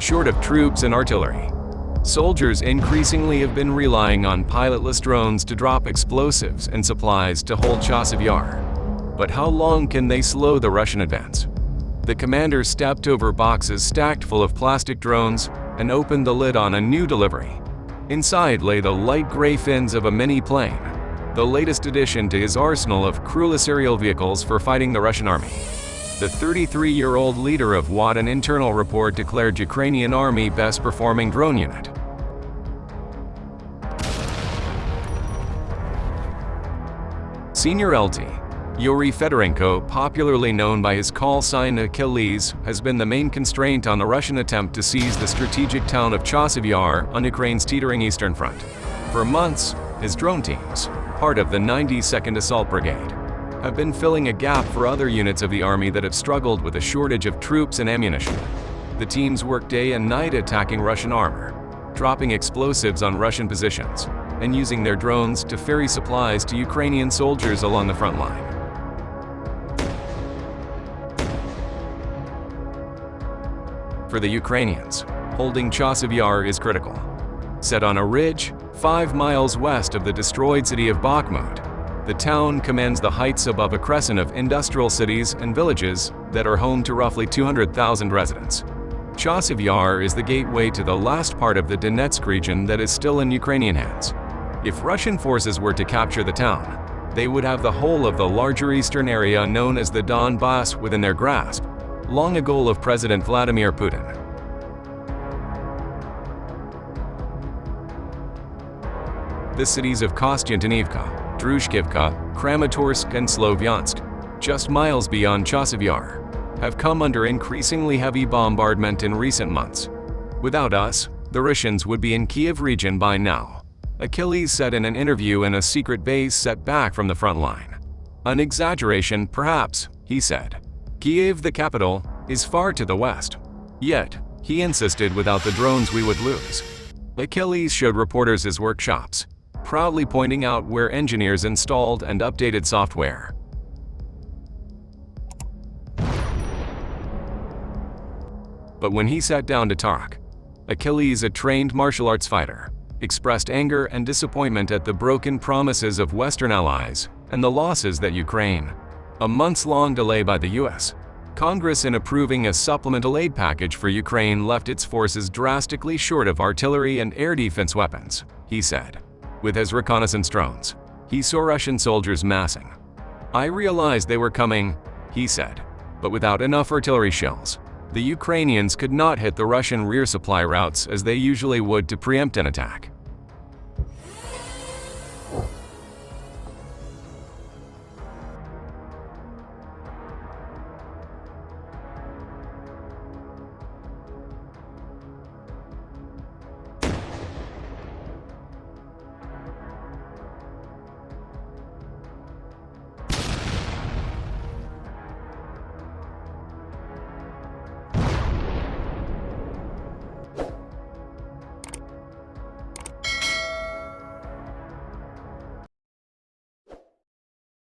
short of troops and artillery. Soldiers increasingly have been relying on pilotless drones to drop explosives and supplies to hold Chasiv Yar. But how long can they slow the Russian advance? The commander stepped over boxes stacked full of plastic drones and opened the lid on a new delivery. Inside lay the light gray fins of a mini plane, the latest addition to his arsenal of crewless aerial vehicles for fighting the Russian army. The 33-year-old leader of what an internal report declared Ukrainian army best performing drone unit. Senior LT Yuri Fedorenko, popularly known by his call sign Achilles, has been the main constraint on the Russian attempt to seize the strategic town of Chasiv Yar on Ukraine's teetering eastern front. For months, his drone teams, part of the 92nd Assault Brigade, have been filling a gap for other units of the army that have struggled with a shortage of troops and ammunition. The teams work day and night attacking Russian armor, dropping explosives on Russian positions, and using their drones to ferry supplies to Ukrainian soldiers along the front line. For the Ukrainians, holding Chasiv Yar is critical. Set on a ridge 5 miles west of the destroyed city of Bakhmut, the town commands the heights above a crescent of industrial cities and villages that are home to roughly 200,000 residents. Chasiv Yar is the gateway to the last part of the Donetsk region that is still in Ukrainian hands. If Russian forces were to capture the town, they would have the whole of the larger eastern area known as the Donbass within their grasp, long a goal of President Vladimir Putin. The cities of Kostyantynivka, Druzhkivka, Kramatorsk, and Slovyansk, just miles beyond Chasiv Yar, have come under increasingly heavy bombardment in recent months. Without us, the Russians would be in Kiev region by now, Achilles said in an interview in a secret base set back from the front line. An exaggeration, perhaps, he said. Kiev, the capital, is far to the west. Yet, he insisted without the drones we would lose. Achilles showed reporters his workshops, proudly pointing out where engineers installed and updated software. But when he sat down to talk, Achilles, a trained martial arts fighter, expressed anger and disappointment at the broken promises of Western allies and the losses that Ukraine, a months-long delay by the U.S. Congress in approving a supplemental aid package for Ukraine left its forces drastically short of artillery and air defense weapons, he said. With his reconnaissance drones, he saw Russian soldiers massing. I realized they were coming, he said, but without enough artillery shells, the Ukrainians could not hit the Russian rear supply routes as they usually would to preempt an attack.